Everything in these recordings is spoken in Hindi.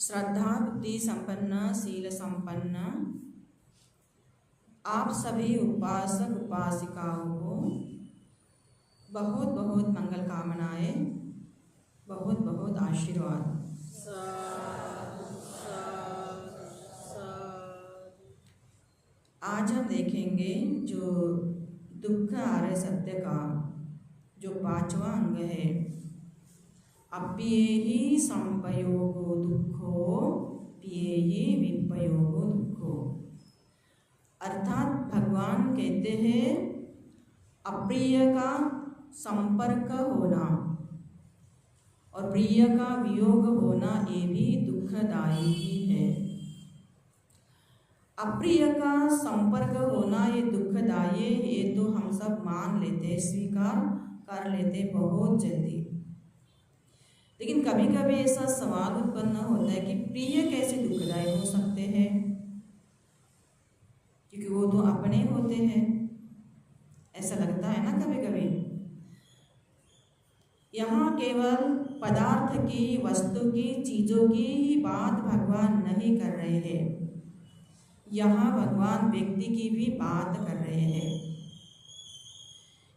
श्रद्धा बुद्धि संपन्न शील संपन्न आप सभी उपासक उपासिकाओं को बहुत बहुत मंगल कामनाएं, बहुत बहुत आशीर्वाद। आज हम देखेंगे जो दुख आर्य सत्य का जो 5वां अंग है, अप्येहि संपयोगो दुःखो प्येहि विपयोगो दुःखो। अर्थात भगवान कहते हैं अप्रिय का संपर्क होना और प्रिय का वियोग होना ये भी दुखदायी ही है। अप्रिय का संपर्क होना ये दुखदायी है, ये तो हम सब मान लेते, स्वीकार कर लेते बहुत जल्दी। लेकिन कभी कभी ऐसा सवाल उत्पन्न होता है कि प्रिय कैसे दुखदायी हो सकते हैं, क्योंकि वो तो अपने होते हैं। ऐसा लगता है ना कभी कभी। यहाँ केवल पदार्थ की, वस्तु की, चीजों की ही बात भगवान नहीं कर रहे हैं, यहाँ भगवान व्यक्ति की भी बात कर रहे हैं।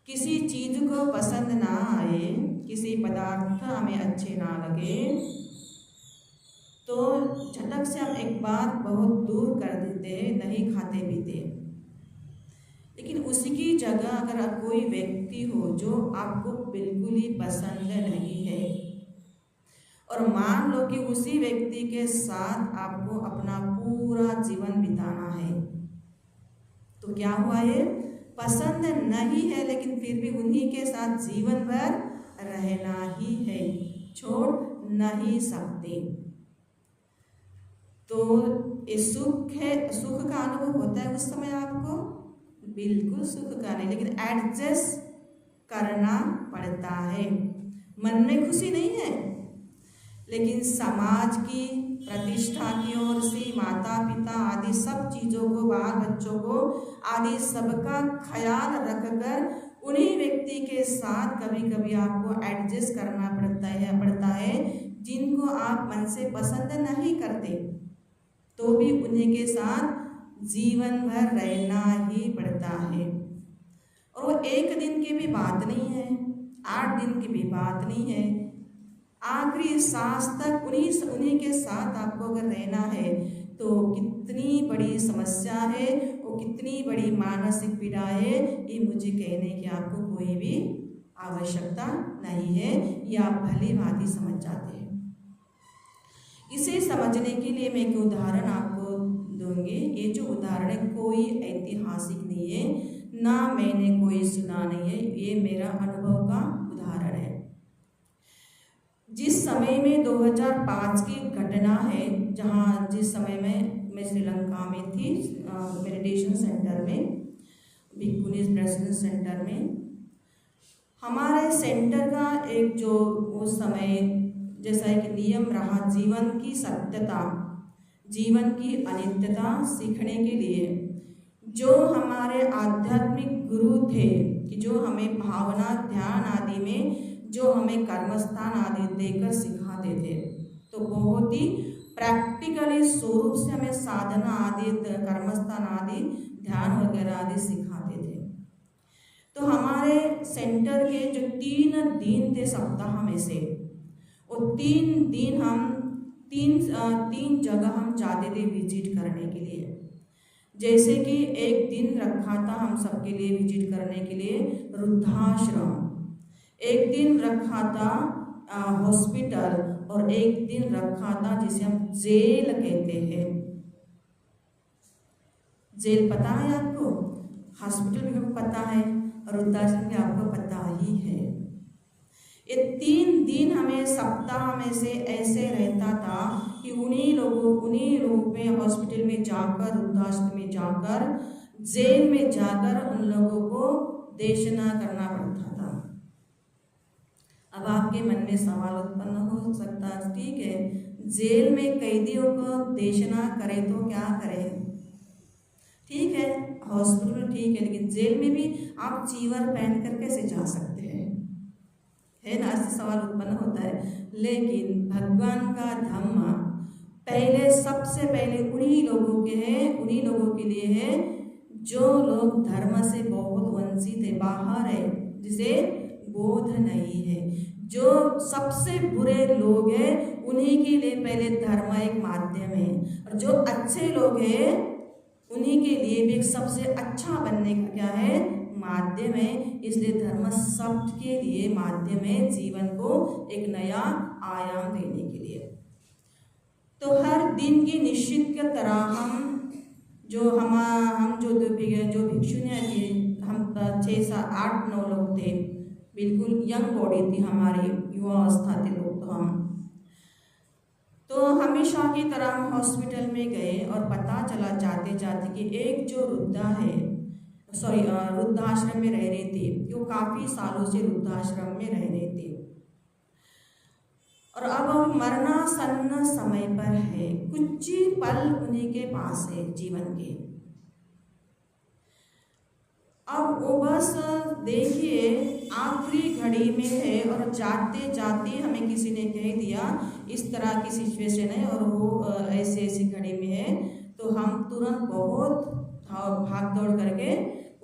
किसी चीज को पसंद ना आए, किसी पदार्थ हमें अच्छे ना लगे तो झटक से हम एक बार बहुत दूर कर देते, नहीं खाते पीते। लेकिन उसी की जगह अगर कोई व्यक्ति हो जो आपको बिल्कुल ही पसंद नहीं है और मान लो कि उसी व्यक्ति के साथ आपको अपना पूरा जीवन बिताना है, तो क्या हुआ है, पसंद नहीं है लेकिन फिर भी उन्हीं के साथ जीवन भर रहना ही है, छोड़ नहीं सकते। तो ये सुख है, सुख का अनुभव होता है उस समय आपको, बिल्कुल सुख का नहीं, लेकिन एडजस्ट करना पड़ता है। मन में खुशी नहीं है, लेकिन समाज की प्रतिष्ठा की ओर से माता पिता आदि सब चीज़ों को, बाल बच्चों को आदि सबका ख्याल रखकर उन्हीं व्यक्ति के साथ कभी कभी आपको एडजस्ट करना पड़ता है जिनको आप मन से पसंद नहीं करते, तो भी उन्हीं के साथ जीवन भर रहना ही पड़ता है। और वो एक दिन की भी बात नहीं है, 8 दिन की भी बात नहीं है, आखिरी सांस तक उन्हीं के साथ आपको अगर रहना है तो कितनी बड़ी समस्या है, वो कितनी बड़ी मानसिक पीड़ा है, ये मुझे कहने की आपको कोई भी आवश्यकता नहीं है, ये आप भली भांति समझ जाते हैं। इसे समझने के लिए मैं एक उदाहरण आपको दूंगी। ये जो उदाहरण है कोई ऐतिहासिक नहीं है, ना मैंने कोई सुना नहीं है, ये मेरा अनुभव का उदाहरण है। जिस समय में 2005 की घटना है, जहाँ जिस समय में मैं श्रीलंका में थी, मेडिटेशन सेंटर में, भिक्खुनीज प्रेसिडेंस सेंटर में, हमारे सेंटर का एक जो उस समय जैसा एक नियम रहा, जीवन की सत्यता, जीवन की अनित्यता सीखने के लिए जो हमारे आध्यात्मिक गुरु थे कि जो हमें भावना ध्यान आदि में जो हमें कर्मस्थान आदि देकर सिखाते थे, तो बहुत ही प्रैक्टिकली स्वरूप से हमें साधना आदि, कर्मस्थान आदि, ध्यान वगैरह आदि सिखाते थे। तो हमारे सेंटर के जो 3 दिन थे सप्ताह में से, वो 3 दिन हम तीन जगह हम जाते थे विजिट करने के लिए। जैसे कि एक दिन रखा था हम सबके लिए विजिट करने के लिए वृद्धाश्रम, एक दिन रखा था हॉस्पिटल, और एक दिन रखा था जिसे हम जेल कहते हैं। जेल पता है आपको, हॉस्पिटल भी आपको पता है, और वृद्धाश्रम भी आपको पता ही है। ये 3 दिन हमें सप्ताह में से ऐसे रहता था कि उन्हीं लोगों में हॉस्पिटल में जाकर, वृद्धाश्रम में जाकर, जेल में जाकर उन लोगों को देशना करना पड़ता था। अब आपके मन में सवाल उत्पन्न हो सकता है, ठीक है, जेल में कैदियों को देशना करे तो क्या करें? ठीक है, हॉस्पिटल ठीक है, लेकिन जेल में भी आप चीवर पहन कर कैसे जा सकते हैं, है ना? ऐसे सवाल उत्पन्न होता है। लेकिन भगवान का धम्म सबसे पहले उन्हीं लोगों के हैं, उन्हीं लोगों के लिए है जो लोग धर्म से बहुत वंचित है, बाहर है, जिसे बोध नहीं है। जो सबसे बुरे लोग हैं उन्हीं के लिए पहले धर्म एक माध्यम है, और जो अच्छे लोग हैं उन्हीं के लिए भी एक सबसे अच्छा बनने का क्या है, माध्यम है। इसलिए धर्म सबके लिए माध्यम है, जीवन को एक नया आयाम देने के लिए। तो हर दिन की निश्चित की तरह हम जो भिक्षुनियाँ थे, हम 6, 7, 8, 9 लोग थे, बिल्कुल यंग बॉडी थी हमारी, युवा अवस्था थे लोग। तो हमेशा की तरह हम हॉस्पिटल में गए और पता चला जाते जाते कि एक जो वृद्धाश्रम में रह रहे थे, जो काफ़ी सालों से वृद्धाश्रम में रह रहे थे और अब मरणासन्न समय पर है, कुछ ही पल उन्हीं के पास है जीवन के। अब वो बस देखिए आखिरी घड़ी में है और जाते जाते हमें किसी ने कह दिया इस तरह की सिचुएशन है और वो ऐसी घड़ी में है, तो हम तुरंत बहुत भाग दौड़ करके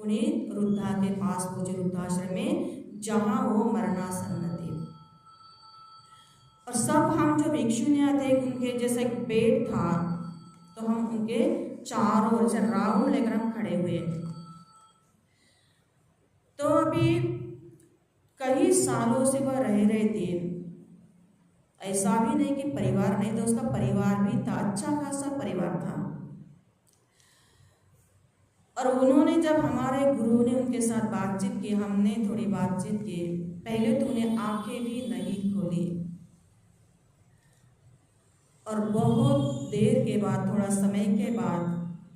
उन्हीं वृद्धा के पास पहुंचे, वृद्धाश्रम में जहाँ वो मरणासन्न थे। और सब हम जो भिक्षुनियाँ थे उनके जैसे एक बेड था, तो हम उनके चारों ओर से राउंड लेकर हम खड़े हुए। तो अभी कई सालों से वह रह रहे थे, ऐसा भी नहीं कि परिवार नहीं था, उसका परिवार भी था, अच्छा खासा परिवार था। और उन्होंने जब हमारे गुरु ने उनके साथ बातचीत की, हमने थोड़ी बातचीत की, पहले तो उन्हें आंखें भी नहीं खोली और बहुत देर के बाद, थोड़ा समय के बाद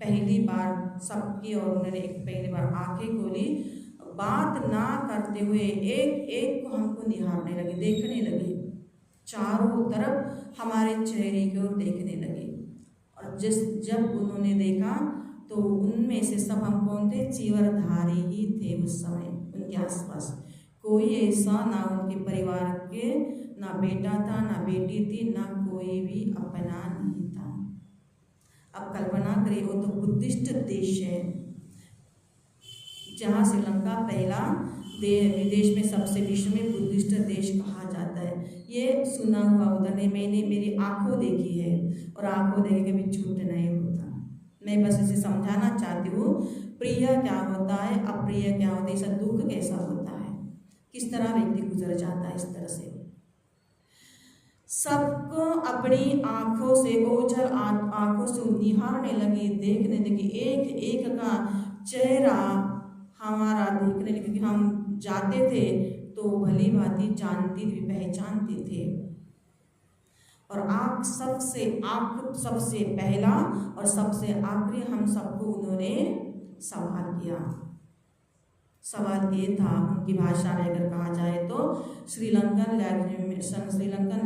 पहली बार सबकी और उन्होंने पहली बार आंखें खोली। बात ना करते हुए एक एक को हमको निहारने लगे, देखने लगे, चारों तरफ हमारे चेहरे की ओर देखने लगे। और जब उन्होंने देखा तो उनमें से सब हम कौन थे, चीवरधारी ही थे उस समय उनके आसपास। कोई ऐसा ना उनके परिवार के, ना बेटा था ना बेटी थी, ना कोई भी अपना नहीं था। अब कल्पना करिए, वो तो बुद्धिस्ट देश है जहाँ श्रीलंका पहला विदेश में सबसे विश्व में बुद्धिस्ट देश कहा जाता है। ये सुना हुआ उधर नहीं, मैंने मेरी आंखों देखी है और आंखों देखे कभी झूठ नहीं होता। मैं बस इसे समझाना चाहती हूँ, प्रिय क्या होता है, अप्रिय क्या होता है, इसका दुख कैसा होता है, किस तरह व्यक्ति गुजर जाता है। इस तरह से सबको अपनी आंखों से, ओझल आंखों से निहारने लगी, देखने लगी, एक एक का चेहरा हमारा देखने लगे, क्योंकि हम जाते थे तो भली भांति जानती थी, पहचानते थे। और आप सबसे पहला और सबसे आखिरी हम सबको उन्होंने सवाल किया। सवाल ये था, उनकी भाषा में अगर कहा जाए तो श्रीलंकन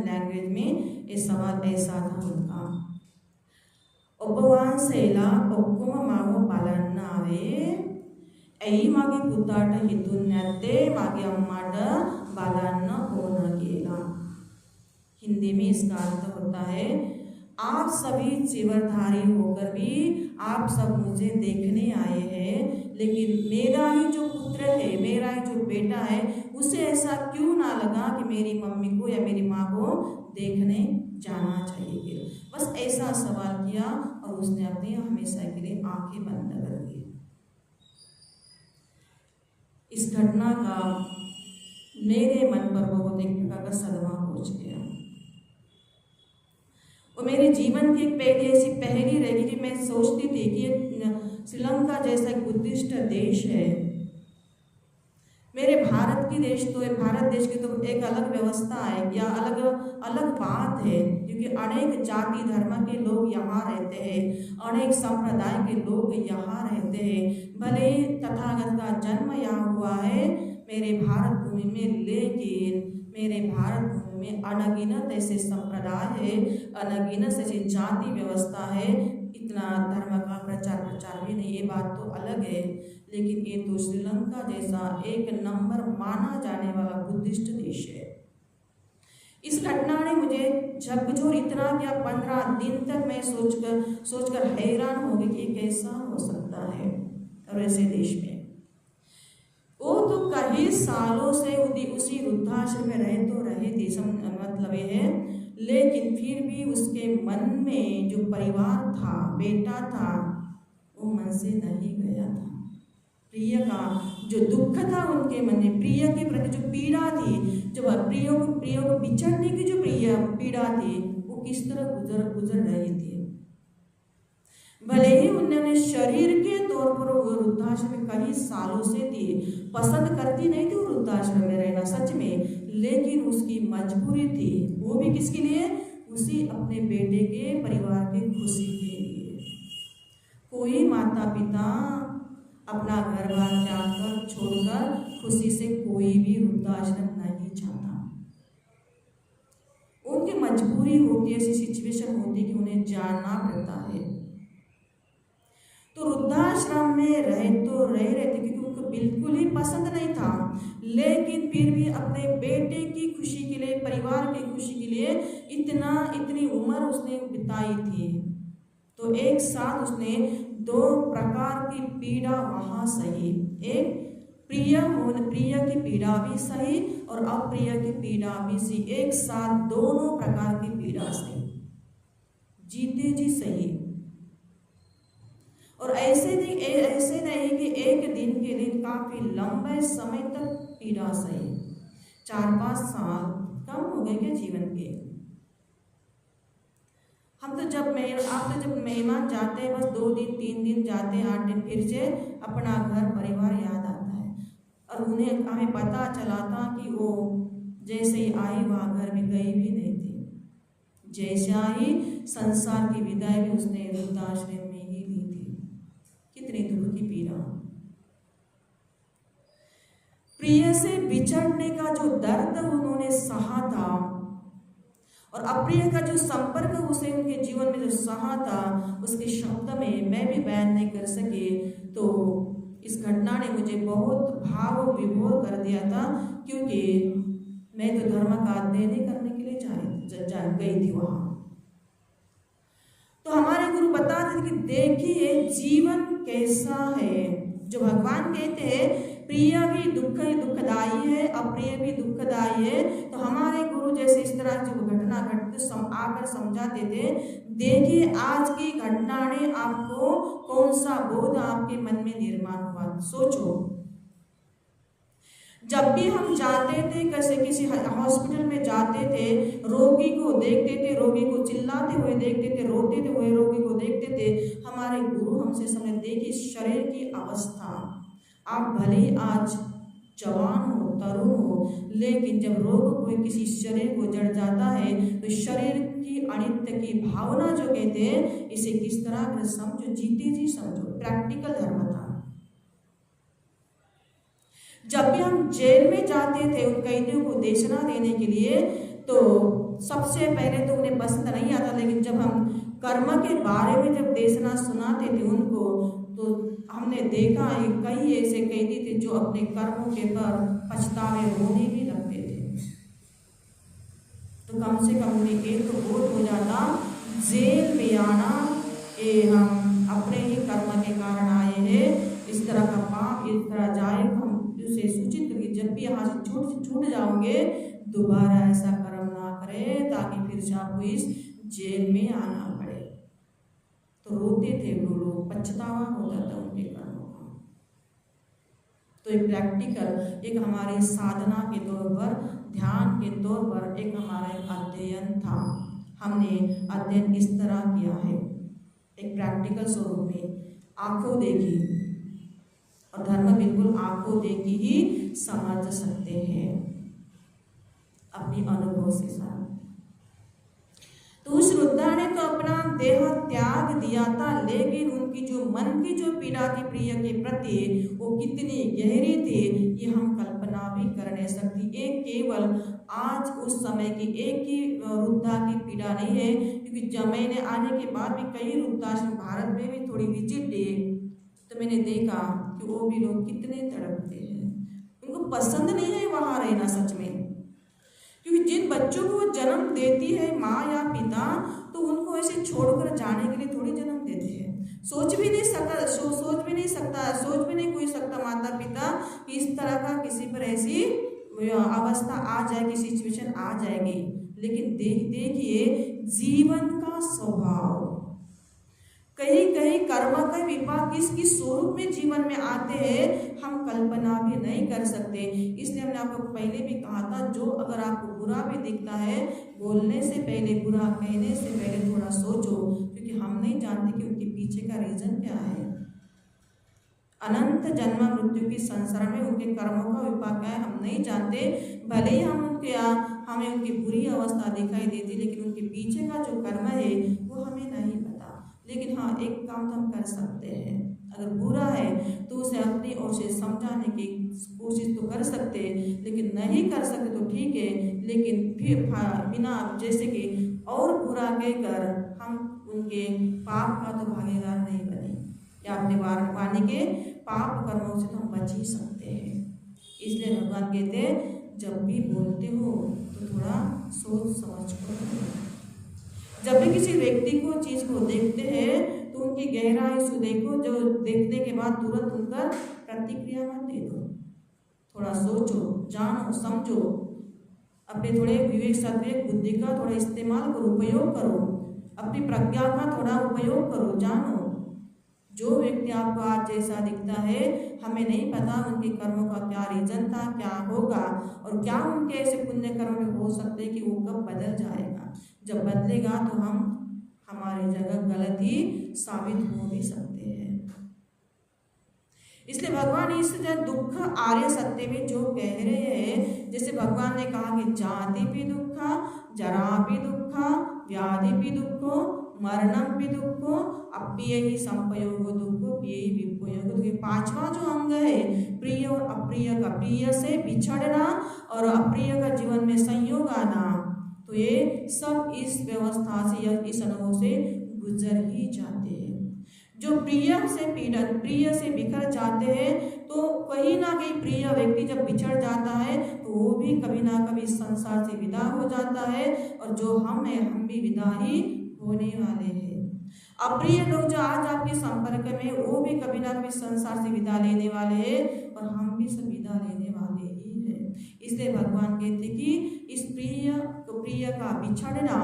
लैंग्वेज में ये सवाल ऐसा था उनका, उपवांसेला ओक्कुम मावो बालन्नावे ऐ मागे पुताट हितुन्याते मागे अम्माट बालान्न होना गेला। हिंदी में इसका अर्थ होता है, आप सभी चीवरधारी होकर भी आप सब मुझे देखने आए हैं, लेकिन मेरा ही जो पुत्र है, मेरा ही जो बेटा है, उसे ऐसा क्यों ना लगा कि मेरी मम्मी को या मेरी माँ को देखने जाना चाहिए। बस ऐसा सवाल किया और उसने अपनी हमेशा के लिए आंखें बंद कर दी। इस घटना का मेरे मन पर बहुत एक प्रकार का सदमा पहुंच गया। और मेरे जीवन की एक ऐसी पहेली रह गई कि मैं सोचती थी कि श्रीलंका जैसा एक बुद्धिस्ट देश है, मेरे भारत की देश तो भारत देश की तो एक अलग व्यवस्था है या अलग बात है, क्योंकि अनेक जाति धर्म के लोग यहाँ रहते हैं, अनेक संप्रदाय के लोग यहाँ रहते हैं। भले तथागत का जन्म यहाँ हुआ है मेरे भारत भूमि में, लेकिन मेरे भारत भूमि में अनगिनत ऐसे संप्रदाय है, अनगिनत ऐसी जाति व्यवस्था है, इतना धर्म का प्रचार भी नहीं, ये बात तो अलग है। लेकिन ये तो श्रीलंका जैसा एक नंबर माना जाने वाला बुद्धिस्ट देश है। इस घटना ने मुझे झकझोर इतना किया, 15 दिन तक मैं सोचकर हैरान हो गई कि ये कैसा हो सकता है। और ऐसे देश में वो तो कई सालों से उसी वृद्धाश्रम में रहे तो रहे थे, मतलब ये है, लेकिन फिर भी उसके मन में जो परिवार था, बेटा था, वो मन से नहीं गया था। प्रिय का जो दुख था उनके मन में, प्रिय के प्रति जो पीड़ा थी, जो प्रिय को बिछड़ने की जो पीड़ा थी, वो किस तरह गुजर रही थी। भले ही उन्होंने शरीर के तौर पर वो वृद्धाश्रम में कई सालों से थी, पसंद करती नहीं थी वो वृद्धाश्रम में रहना सच में, लेकिन उसकी मजबूरी थी। वो भी किसके लिए? उसी अपने बेटे के परिवार की खुशी के लिए। कोई माता पिता अपना घर बार त्याग कर छोड़कर खुशी से कोई भी वृद्धाश्रम नहीं चाहता। उनकी मजबूरी होती है, ऐसी सिचुएशन होती है कि उन्हें जाना पड़ता है। तो वृद्धाश्रम में रहे तो रहे रहते क्योंकि उनको बिल्कुल ही पसंद नहीं था, लेकिन फिर भी अपने बेटे की खुशी के लिए, परिवार की खुशी के लिए इतनी उम्र उसने बिताई थी। तो एक साथ उसने 2 प्रकार की पीड़ा वहाँ सही, एक प्रिय की पीड़ा भी सही और अप्रिय की पीड़ा भी सही, एक साथ दोनों प्रकार की पीड़ा सही, जीते जी सही। और ऐसे नहीं कि एक दिन के लिए, काफी लंबे समय तक पीड़ा सही। 4-5 साल कम हो गए क्या जीवन के? आप तो जब मेहमान जाते हैं, बस 2 दिन 3 दिन जाते हैं, 8 दिन, फिर से अपना घर परिवार याद आता है। और हमें पता चला था कि वो जैसे ही आई वहाँ घर में गई भी नहीं थी, जैसा ही संसार की विदाई भी उसने वृद्धाश्रम में ही ली थी। कितनी दुख की पीड़ा। प्रिय से बिछड़ने का जो दर्द उन्होंने सहा था और अप्रिय का जो संपर्क उसे उनके जीवन में जो सहा था, उसके शब्द में मैं भी बयान नहीं कर सके। तो इस घटना ने मुझे बहुत भाव विभोर कर दिया था, क्योंकि मैं तो धर्म का अध्ययन करने के लिए गई थी वहां। तो हमारे गुरु बताते थे कि देखिए जीवन कैसा है। जो भगवान कहते हैं प्रिय भी दुखदाई है, अप्रिय भी दुखदाई है, तो हमारे गुरु जैसे इस तरह जो घटना घटते आकर समझाते थे। देखिए आज की घटना ने आपको कौन सा बोध आपके मन में निर्माण हुआ, सोचो। जब भी हम जाते थे, किसी हॉस्पिटल में जाते थे, रोगी को देखते थे, रोगी को चिल्लाते हुए देखते थे, रोते हुए रोगी को देखते थे, हमारे गुरु हमसे समझ देखिए शरीर की अवस्था, आप भले आज जवान हो, तरुण हो, लेकिन जब रोग कोई किसी शरीर को जड़ जाता है तो शरीर की अनित्य की भावना जो कहते हैं, इसे किस तरह कर समझो, जीते जी समझो, प्रैक्टिकल धर्म था। जब भी हम जेल में जाते थे उन कैदियों को देशना देने के लिए, तो सबसे पहले तो उन्हें पसंद नहीं आता, लेकिन जब हम कर्म के बारे में जब देशना सुनाते थे उनको, तो हमने देखा है कई ऐसे कैदी थे जो अपने कर्मों के पर पछतावे रोने भी लगते थे। तो कम से कम उन्हें एक तो बोध हो जाता, जेल में आना ये हम अपने ही कर्म के कारण आए हैं, इस तरह का पाप इस तरह जाए, हम उसे सूचित करके जब भी यहाँ से छूट जाओगे दोबारा ऐसा कर्म ना करें, ताकि फिर से आपको इस जेल में आना पड़े। तो रोते थे वो लोग, पछतावा होता था उनके कर्मों का। तो एक प्रैक्टिकल, एक हमारी साधना के तौर पर, ध्यान के तौर पर एक हमारा अध्ययन था। हमने अध्ययन इस तरह किया है, एक प्रैक्टिकल स्वरूप में, आंखों देखी, और धर्म बिल्कुल आंखों देखी ही समझ सकते हैं अपनी अनुभव से साथ। तो उस वृद्धा ने तो अपना देह त्याग दिया था, लेकिन उनकी जो मन की जो पीड़ा थी प्रिय के प्रति, वो कितनी गहरी थी ये हम कल्पना भी कर नहीं सकती। एक केवल आज उस समय की एक ही वृद्धा की पीड़ा नहीं है, क्योंकि जब मैंने आने के बाद भी कई वृद्धाश्रम भारत में भी थोड़ी विजिट दी, तो मैंने देखा कि वो भी लोग कितने तड़पते हैं, उनको पसंद नहीं है वहाँ रहना सच में, क्योंकि जिन बच्चों को जन्म देती है माँ या पिता, तो उनको ऐसे छोड़कर जाने के लिए थोड़ी जन्म देते हैं। सोच भी नहीं कोई सकता माता पिता कि इस तरह का किसी पर ऐसी अवस्था आ जाए, किसी सिचुएशन आ जाएगी। लेकिन देखिए जीवन का स्वभाव, कहीं कहीं कर्म का विपाक किस स्वरूप में जीवन में आते हैं हम कल्पना भी नहीं कर सकते। इसलिए हमने आपको पहले भी कहा था, जो अगर आपको बुरा भी दिखता है, बोलने से पहले, बुरा कहने से पहले थोड़ा सोचो, क्योंकि हम नहीं जानते कि उनके पीछे का रीजन क्या है। अनंत जन्म मृत्यु की संसार में उनके कर्मों का विपाक क्या है हम नहीं जानते। भले ही हमें उनकी बुरी अवस्था दिखाई देती, लेकिन उनके पीछे का जो कर्म है वो हमें नहीं पता। लेकिन हाँ, एक काम तो हम कर सकते हैं, अगर बुरा है तो उसे अपनी ओर से समझाने की कोशिश तो कर सकते हैं, लेकिन नहीं कर सकते तो ठीक है, लेकिन फिर बिना जैसे कि और बुरा कहकर हम उनके पाप का तो भागीदार नहीं बने, या अपने वाणी के पाप कर्मों से तो हम बच ही सकते हैं। इसलिए भगवान कहते हैं जब भी बोलते हो तो थोड़ा सोच समझ कर। जब भी किसी व्यक्ति को चीज को देखते हैं तो उनकी गहराई से देखो, जो देखने के बाद तुरंत उनका प्रतिक्रिया मत दे दो, थोड़ा सोचो, जानो, समझो, अपने थोड़े विवेक सद्विवेक बुद्धि का थोड़ा इस्तेमाल करो, उपयोग करो, अपनी प्रज्ञा का थोड़ा उपयोग करो, जानो। जो व्यक्ति आपको आज जैसा दिखता है, हमें नहीं पता उनके कर्मों का क्या रीजन था, क्या होगा, और क्या उनके ऐसे पुण्य कर्म में हो सकते हैं कि वो कब बदल जाएगा। जब बदलेगा तो हम हमारी जगह गलत ही साबित हो भी सकते हैं। इसलिए भगवान इस दुख आर्य सत्य में जो कह रहे हैं, जैसे भगवान ने कहा कि जाति भी दुख, जरा भी दुख, व्याधि भी दुख, मरणम भी दुख, अप्रिय ही संपयोग दुख, प्रिय ही विपयोग। तो पांचवा जो अंग है, प्रिय और अप्रिय का, प्रिय से बिछड़ना और अप्रिय का जीवन में संयोग आना, तो ये सब इस व्यवस्था से या इस अनुभव से गुजर ही जाते हैं। जो प्रिय से बिखर जाते हैं, तो कहीं ना कहीं प्रिय व्यक्ति जब बिछड़ जाता है तो वो भी कभी ना कभी संसार से विदा हो जाता है, और जो हम हैं हम भी विदा ही होने वाले हैं। अप्रिय लोग जो आज आपके संपर्क में, वो भी कभी ना कभी संसार से विदा लेने वाले हैं, और हम भी सब विदा लेने वाले ही हैं। इसलिए भगवान कहते कि इस प्रिय का बिछड़ना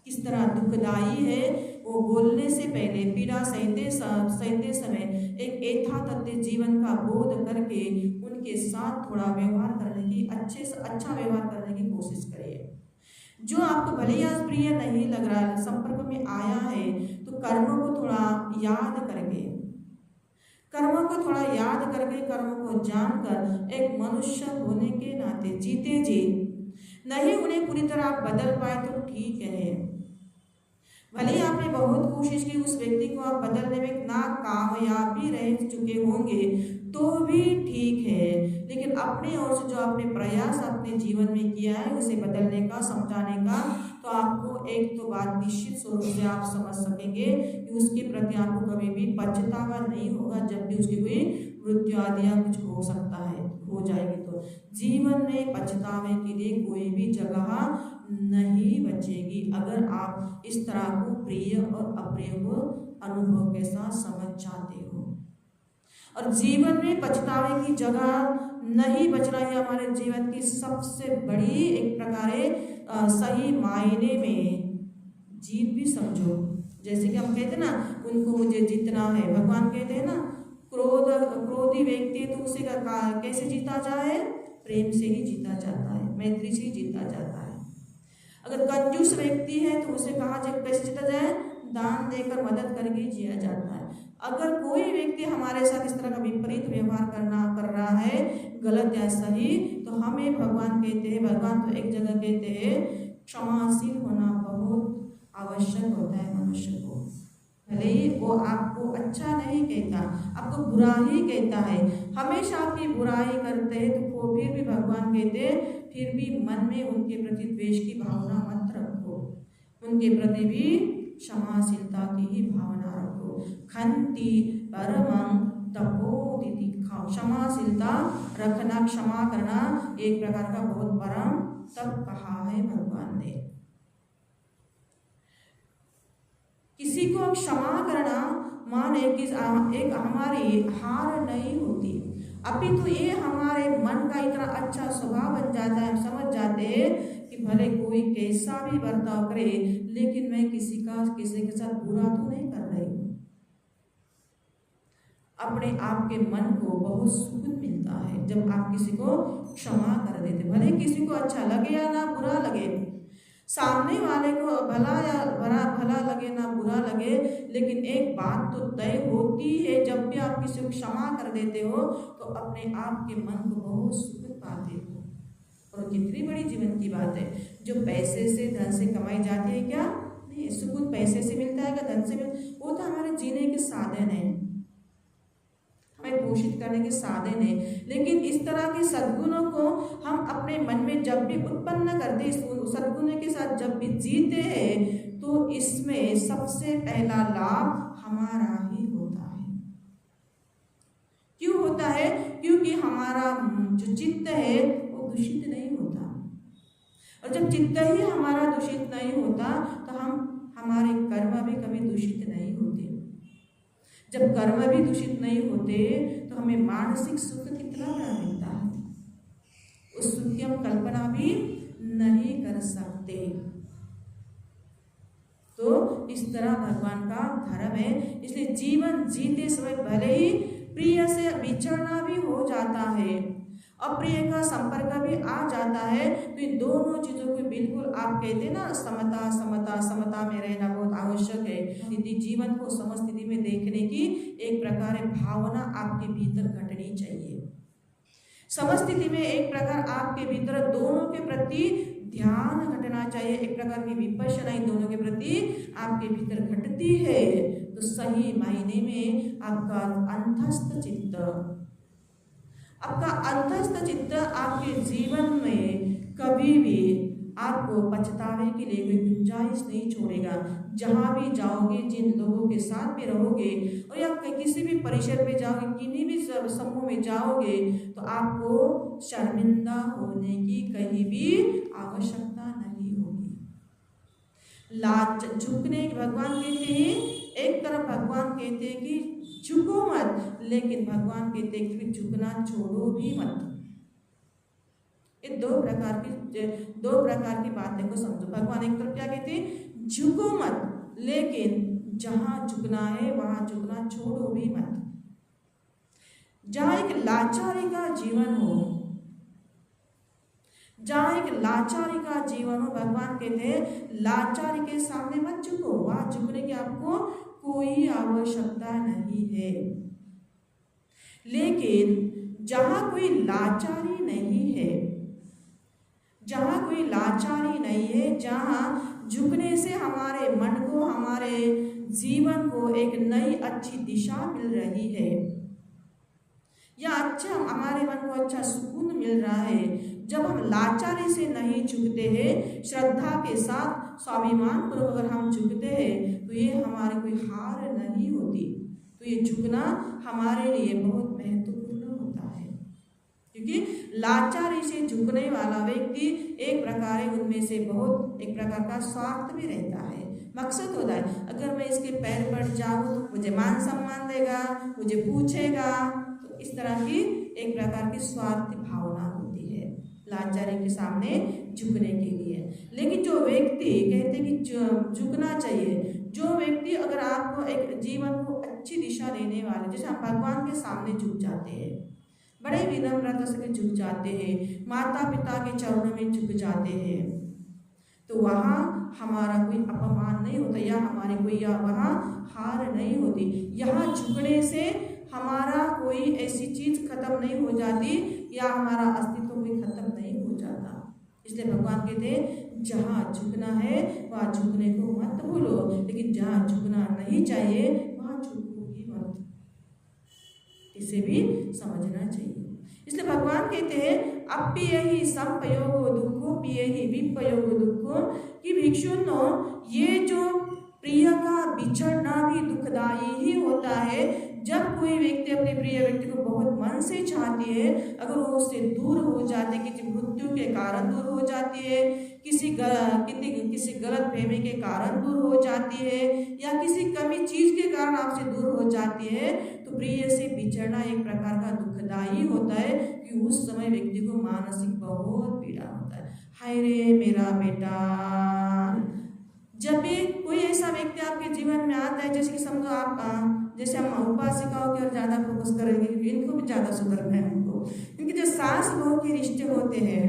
किस तरह दुखदाई है, वो बोलने से पहले पीड़ा सहते समय एक यथातथ्य जीवन का बोध करके उनके साथ थोड़ा व्यवहार करने की, अच्छे से अच्छा व्यवहार करने की कोशिश करिए। जो आपको भले ही आज प्रिय नहीं लग रहा है, संपर्क में आया है, तो कर्मों को थोड़ा याद करके, कर्मों को जानकर एक मनुष्य होने के नाते जीते जी, नहीं उन्हें पूरी तरह आप बदल पाए तो ठीक है। भले ही आपने बहुत कोशिश की, उस व्यक्ति को आप बदलने में नाकामयाब भी रह चुके होंगे तो भी ठीक है, लेकिन अपने ओर से जो आपने प्रयास अपने जीवन में किया है उसे बदलने का, समझाने का, तो आपको एक तो बात निश्चित स्वरूप से आप समझ सकेंगे कि उसके प्रति आपको कभी भी पछतावा नहीं होगा। जब भी उसकी कोई मृत्यु आदि या कुछ हो सकता है, हो जाएगी, तो जीवन में पछतावे के लिए कोई भी जगह नहीं बचेगी, अगर आप इस तरह को प्रिय और अप्रिय को अनुभव के साथ समझ जाते हो। और जीवन में पछतावे की जगह नहीं बचना, ही हमारे जीवन की सबसे बड़ी एक प्रकार सही मायने में जीत भी समझो। जैसे कि हम कहते हैं ना, उनको मुझे जीतना है, भगवान कहते हैं ना, क्रोधी व्यक्ति तो उसे कैसे जीता जाए, प्रेम से ही जीता जाता है, मैत्री से ही जीता जाता है। अगर कंजूस व्यक्ति है तो उसे कहा जाए कैसे जीता जाए, दान देकर मदद करके जिया जाता है। अगर कोई व्यक्ति हमारे साथ इस तरह का विपरीत व्यवहार कर रहा है, गलत या सही, तो हमें भगवान कहते हैं, भगवान तो एक जगह कहते हैं क्षमाशील होना बहुत आवश्यक होता है मनुष्य को। भले ही वो आपको अच्छा नहीं कहता, आपको बुरा ही कहता है, हमेशा आपकी बुराई करते हैं, तो वो फिर भी भगवान कहते हैं फिर भी मन में उनके प्रति द्वेष की भावना मत रखो, उनके प्रति भी क्षमाशीलता की ही भावना रखो। खंति परमं तपोदिति खाओ, क्षमाशीलता रखना, क्षमा करना एक प्रकार का बहुत परम तप कहा है भगवान ने। किसी को क्षमा करना माने कि एक हमारी हार नहीं होती, अपितु ये हमारे मन का इतना अच्छा स्वभाव बन जाता है, हम समझ जाते हैं कि भले कोई कैसा भी बर्ताव करे लेकिन मैं किसी के साथ बुरा तो नहीं कर रही हूँ। अपने आप के मन को बहुत सुकून मिलता है जब आप किसी को क्षमा कर देते, भले किसी को अच्छा लगे या ना बुरा लगे, सामने वाले को भला लगे ना बुरा लगे, लेकिन एक बात तो तय होती है, जब भी आप किसी को क्षमा कर देते हो तो अपने आप के मन को बहुत सुकून पाते हो। और कितनी बड़ी जीवन की बात है, जो पैसे से धन से कमाई जाती है क्या नहीं, सुकून पैसे से मिलता है क्या धन से मिलता, वो तो हमारे जीने के साधन है, हमें पोषित करने के साधन है। लेकिन इस तरह के सद्गुणों को हम अपने मन में जब भी उत्पन्न करते हैं, सद्गुणों के साथ जब भी जीते हैं, तो इसमें सबसे पहला लाभ हमारा ही होता है। क्यों होता है? क्योंकि हमारा जो चित्त है वो दूषित नहीं होता, और जब चित्त ही हमारा दूषित नहीं होता तो हमारे कर्म भी कभी दूषित नहीं होते। जब कर्म भी दूषित नहीं होते तो हमें मानसिक सुख कितना बड़ा मिलता है, उस सुख की हम कल्पना भी नहीं कर सकते। तो इस तरह भगवान का धर्म है, इसलिए जीवन जीते समय भले ही प्रिय से विछड़ना भी हो जाता है, अप्रिय का संपर्क भी आ जाता है, तो इन दोनों चीजों को बिल्कुल आप कहते हैं ना, समता समता समता में रहना बहुत आवश्यक है। यदि जीवन को समस्थिति में देखने की एक प्रकार भावना आपके भीतर घटनी चाहिए। समस्थिति में एक प्रकार आपके भीतर दोनों के प्रति ध्यान घटना चाहिए, एक प्रकार की विपश्यना इन दोनों के प्रति आपके भीतर घटती है तो सही मायने में आपका अंतस्थ चित्त आपके जीवन में कभी भी आपको पछतावे के लिए कोई गुंजाइश नहीं छोड़ेगा। जहाँ भी जाओगे, जिन लोगों के साथ में रहोगे, और या किसी भी परिसर में जाओगे, किन्हीं भी समूह में जाओगे, तो आपको शर्मिंदा होने की कहीं भी आवश्यकता नहीं होगी। लाच झुकने की भगवान कहते हैं, एक तरफ भगवान कहते हैं कि झुको मत, लेकिन भगवान कहते हैं कि झुकना छोड़ो भी मत। ये दो प्रकार की बातें को समझो। भगवान एक तरफ क्या कहते हैं, झुको मत, लेकिन जहां झुकना है वहां झुकना छोड़ो भी मत। जहां एक लाचारी का जीवन हो, भगवान कहते हैं लाचारी के सामने मत झुको, वहां झुकने की आपको कोई आवश्यकता नहीं है। लेकिन जहां कोई लाचारी नहीं है, जहां झुकने से हमारे मन को, हमारे जीवन को एक नई अच्छी दिशा मिल रही है, या अच्छा हमारे मन को अच्छा सुकून मिल रहा है, जब हम लाचारी से नहीं झुकते हैं, श्रद्धा के साथ स्वाभिमान पूर्वक अगर हम झुकते हैं, तो ये हमारी कोई हार नहीं होती। तो ये झुकना हमारे लिए बहुत महत्वपूर्ण होता है, क्योंकि लाचारी से झुकने वाला व्यक्ति एक प्रकार उनमें से बहुत एक प्रकार का स्वार्थ भी रहता है, मकसद होता है, अगर मैं इसके पैर पड़ जाऊं तो मुझे मान सम्मान देगा, मुझे पूछेगा, तो इस तरह की एक प्रकार की स्वार्थ भावना होती है लाचारी के सामने झुकने के लिए। लेकिन जो व्यक्ति कहते हैं कि झुकना चाहिए, जो व्यक्ति अगर आपको एक जीवन को अच्छी दिशा देने वाले, जैसे हम भगवान के सामने झुक जाते हैं, बड़े विनम्रता से झुक जाते हैं, माता पिता के चरणों में झुक जाते हैं, तो वहाँ हमारा कोई अपमान नहीं होता, या हमारी कोई वहाँ हार नहीं होती। यहाँ झुकने से हमारा कोई ऐसी चीज खत्म नहीं हो जाती, या हमारा अस्तित्व कोई खत्म नहीं हो जाता। इसलिए भगवान कहते हैं जहाँ झुकना है वहाँ झुकने को मत भूलो, लेकिन जहाँ झुकना नहीं चाहिए वहाँ झुको भी मत, इसे भी समझना चाहिए। इसलिए भगवान कहते हैं अप्यहि संपयोगो दुःखो प्यहि विपयोगो दुःखो, कि भिक्षुनो ये जो प्रिय का बिछड़ना भी दुखदायी ही होता होता है, जब कोई व्यक्ति अपने प्रिय व्यक्ति को बहुत मन से चाहती है, अगर वो उससे दूर हो जाते, किसी मृत्यु के कारण दूर हो जाती है, किसी गलत फहमी के कारण दूर हो जाती है, या किसी कमी चीज के कारण आपसे दूर हो जाती है, तो प्रिय से बिछड़ना एक प्रकार का दुखदाई होता है कि उस समय व्यक्ति को मानसिक बहुत पीड़ा होता है। हाय रे मेरा बेटा। जब भी कोई ऐसा व्यक्ति आपके जीवन में आता है, जैसे कि समझो आप जैसे हम उपासिकाओं की ओर ज्यादा फोकस करेंगे क्योंकि इनको भी ज्यादा सुधरना है हमको, क्योंकि जो सास बहू के रिश्ते होते हैं,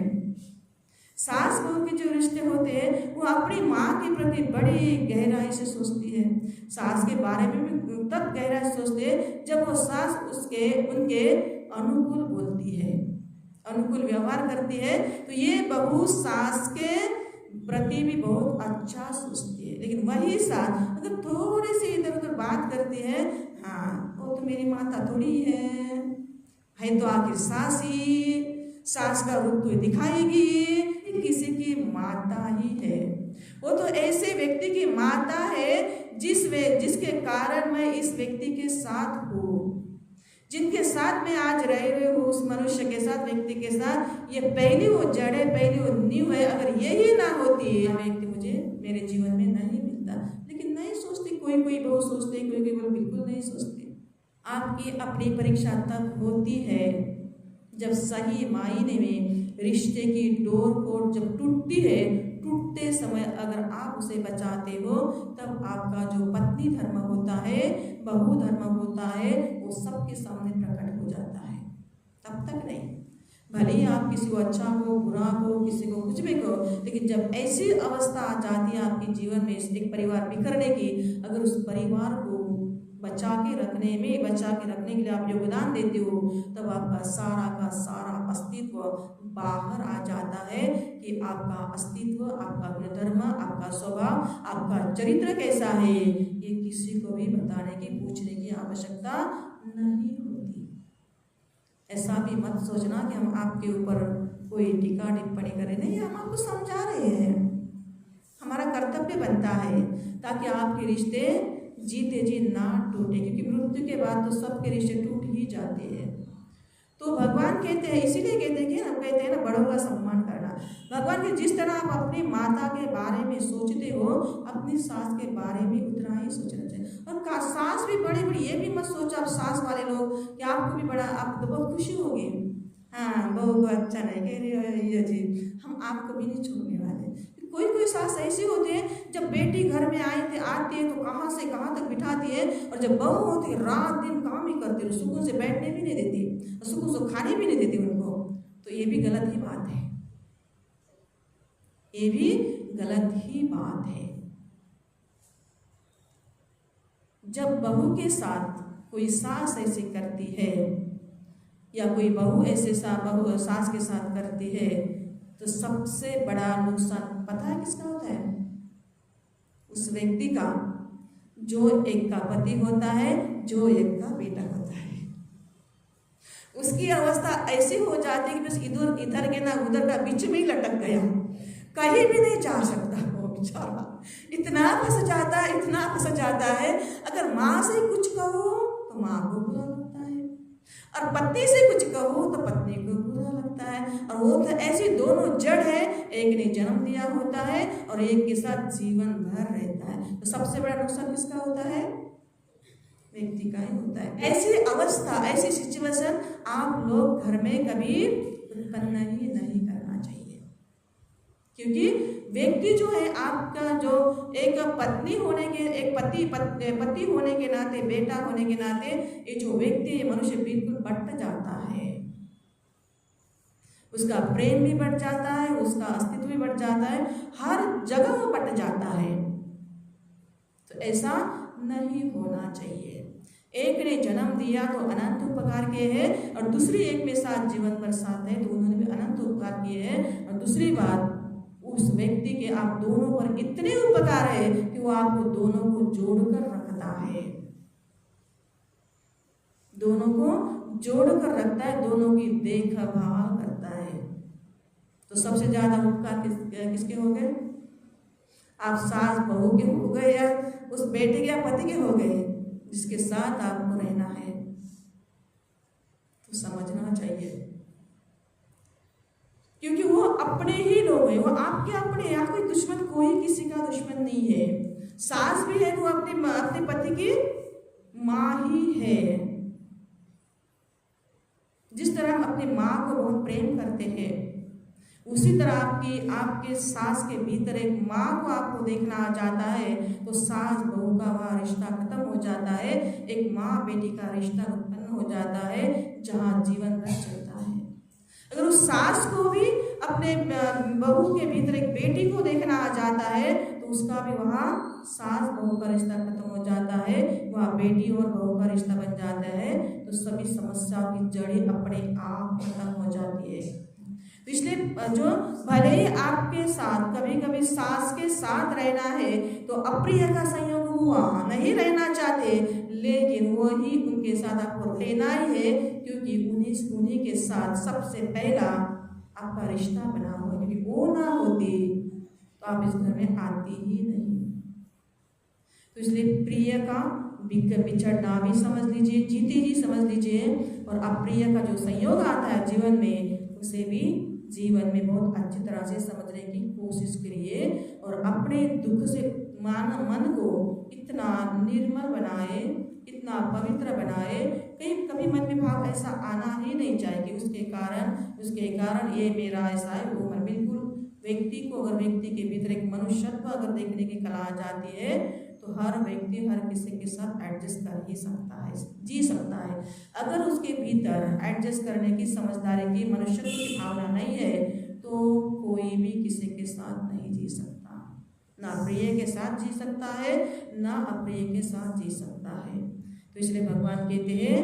सास बहू के जो रिश्ते होते हैं वो अपनी माँ के प्रति बड़ी गहराई से सोचती है। सास के बारे में भी तब गहराई से सोचते हैं जब वो सास उनके अनुकूल बोलती है, अनुकूल व्यवहार करती है, तो ये बहू सास के प्रति भी बहुत अच्छा सोचती है। लेकिन वही सास अगर थोड़ी सी इधर उधर बात करती है, हाँ वो तो मेरी माता थोड़ी है तो आखिर सास का रूप तो दिखाएगी, किसी की माता ही है। वो तो ऐसे व्यक्ति की माता है जिसके कारण मैं इस व्यक्ति के साथ हूँ, जिनके साथ मैं आज रह रही हूँ, उस मनुष्य के साथ, व्यक्ति के साथ। ये पहली वो जड़ है, पहली वो नींव है। अगर यही ना होती है व्यक्ति मुझे मेरे जीवन में नहीं मिलता। लेकिन नहीं सोचती, कोई बहू सोचते, कोई बिल्कुल नहीं सोचते। आपकी अपनी परीक्षा तब होती है जब सही मायने में रिश्ते की डोर कोड जब टूटती है, टूटते समय अगर आप उसे बचाते हो, तब आपका जो पत्नी धर्म होता है, बहू धर्म होता है, वो सबके सामने प्रकट हो जाता है। तब तक नहीं, भले ही आप किसी को अच्छा हो, बुरा हो, किसी को कुछ भी कहो, लेकिन जब ऐसी अवस्था आ जाती है आपके जीवन में एक परिवार बिखरने की, अगर उस परिवार को बचा के रखने के लिए आप योगदान देते हो, तब आपका सारा का सारा अस्तित्व बाहर आ जाता है कि आपका अस्तित्व, आपका गुणधर्म, आपका स्वभाव, आपका चरित्र कैसा है, ये किसी को भी बताने की, पूछने की आवश्यकता नहीं होती। ऐसा भी मत सोचना कि हम आपके ऊपर कोई टीका टिप्पणी करें, नहीं, हम आपको समझा रहे हैं। हमारा कर्तव्य बनता है ताकि आपके रिश्ते जीते जी ना टूटे, क्योंकि मृत्यु के बाद तो सबके रिश्ते टूट ही जाते हैं। तो भगवान कहते हैं, इसीलिए कहते हैं ना बड़ों का सम्मान करना। भगवान के जिस तरह आप अपनी माता के बारे में सोचते हो, अपनी सास के बारे में उतना ही सोचना चाहिए। और सास भी बड़ी ये भी मत सोचो आप सास वाले लोग कि आपको भी बड़ा, आपको तो बहुत खुशी होगी, हाँ बहू को अच्छा नहीं कह रही हो ये जी, हम आपको भी नहीं छोड़ने वाले। कोई सास ऐसी होती है, जब बेटी घर में आती है तो कहाँ से कहाँ तक बिठाती है, और जब बहू होती है रात दिन काम ही करती है, सुकून से बैठने भी नहीं देती, और सुकून से खाने भी नहीं देती उनको। तो ये भी गलत ही बात है, ये भी गलत ही बात है। जब बहू के साथ कोई सास ऐसे करती है, या कोई बहू ऐसे सास के साथ करती है, तो सबसे बड़ा नुकसान पता है किसका होता है? उस व्यक्ति का जो एक का पति होता है, जो एक का बेटा होता है। उसकी अवस्था ऐसी हो जाती है कि बस इधर के ना उधर का बीच में ही लटक गया, कहीं भी नहीं जा सकता वो बेचारा। इतना फंस जाता है। अगर माँ से कुछ कहो तो माँ को बुरा लगता है, और पत्नी से कुछ कहो तो पत्नी को बुरा लगता है। और वो तो ऐसी दोनों जड़ है, एक ने जन्म दिया होता है और एक के साथ जीवन भर रहता है। तो सबसे बड़ा नुकसान किसका होता है? व्यक्ति का ही होता है। ऐसी अवस्था, ऐसी सिचुएशन आप लोग घर में कभी उत्पन्न ही नहीं करना चाहिए, क्योंकि व्यक्ति जो है आपका, जो एक पत्नी होने के, एक पति होने के नाते, बेटा होने के नाते, ये जो व्यक्ति है मनुष्य बिल्कुल बट जाता है। उसका प्रेम भी बढ़ जाता है, उसका अस्तित्व भी बढ़ जाता है, हर जगह वो बट जाता है। तो ऐसा नहीं होना चाहिए। एक ने जन्म दिया तो अनंत उपकार किए हैं, और दूसरी एक में साथ जीवन भर साथ है तो उन्होंने भी अनंत उपकार किए हैं। और दूसरी बात, उस व्यक्ति के आप दोनों पर इतने उपकार है कि वो आपको दोनों को जोड़कर रखता है, दोनों को जोड़कर रखता है, दोनों की देखभाल करता है। तो सबसे ज्यादा उपकार किसके हो गए? आप सास बहू के हो गए, या उस बेटे के या पति के हो गए? जिसके साथ आपको रहना है, तो समझना चाहिए, क्योंकि वो अपने ही लोग हैं, वो आपके अपने हैं, आपके दुश्मन, कोई किसी का दुश्मन नहीं है। सास भी है वो अपने पति की माँ ही है। जिस तरह हम अपनी माँ को बहुत प्रेम करते हैं, उसी तरह आपके सास के भीतर एक माँ को आपको देखना आ जाता है, तो सास बहू का वह रिश्ता खत्म हो जाता है, एक माँ बेटी का रिश्ता उत्पन्न हो जाता है, जहाँ जीवन भर चलता है। अगर उस सास को भी अपने बहू के भीतर एक बेटी को देखना आ जाता है, तो उसका भी वहाँ सास बहू का रिश्ता खत्म हो जाता है, वहाँ बेटी और बहू का रिश्ता बन जाता है, तो सभी समस्याओं की जड़ें अपने आप खत्म हो जाती है। तो इसलिए जो भले ही आपके साथ कभी कभी सास के साथ रहना है, तो अप्रिय का संयोग हुआ, नहीं रहना चाहते, लेकिन वो ही उनके साथ आपको रहना ही है, क्योंकि उन्हीं के साथ सबसे पहला आपका रिश्ता बना हुआ है, क्योंकि वो ना होती तो आप इस घर में आती ही नहीं। तो इसलिए प्रिय का बिछड़ना भी समझ लीजिए, जीते जी समझ लीजिए, और अप्रिय का जो संयोग आता है जीवन में, उसे भी जीवन में बहुत अच्छी तरह से समझने की कोशिश करिए, और अपने दुख से मन को इतना निर्मल बनाए, इतना पवित्र बनाए, कहीं कभी मन में भाव ऐसा आना ही नहीं चाहिए कि उसके कारण ये मेरा ऐसा है वो है। बिल्कुल व्यक्ति को, अगर व्यक्ति के भीतर एक मनुष्यत्व अगर देखने की कला आ जाती है, तो हर व्यक्ति हर किसी के साथ एडजस्ट कर ही सकता है, जी सकता है। अगर उसके भीतर एडजस्ट करने की, समझदारी की, मनुष्यत्व की भावना नहीं है, तो कोई भी किसी के साथ नहीं जी सकता, ना प्रिय के साथ जी सकता है, ना अप्रिय के साथ जी सकता है। तो इसलिए भगवान कहते हैं,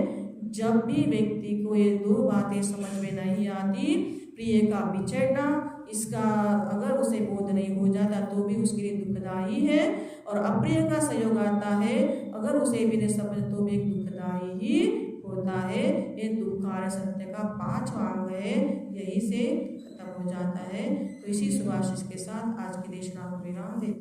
जब भी व्यक्ति को ये दो बातें समझ में नहीं आती, प्रिय का बिछड़ना, इसका अगर उसे बोध नहीं हो जाता तो भी उसके लिए दुखदायी है, और अप्रिय का संयोग आता है, अगर उसे भी नहीं समझ तो भी एक दुखदायी ही होता है। ये दुःखार्य सत्य का 5वां अंग है, यही से खत्म हो जाता है। तो इसी शुभाशीष के साथ आज की देशना को विराम देते हैं।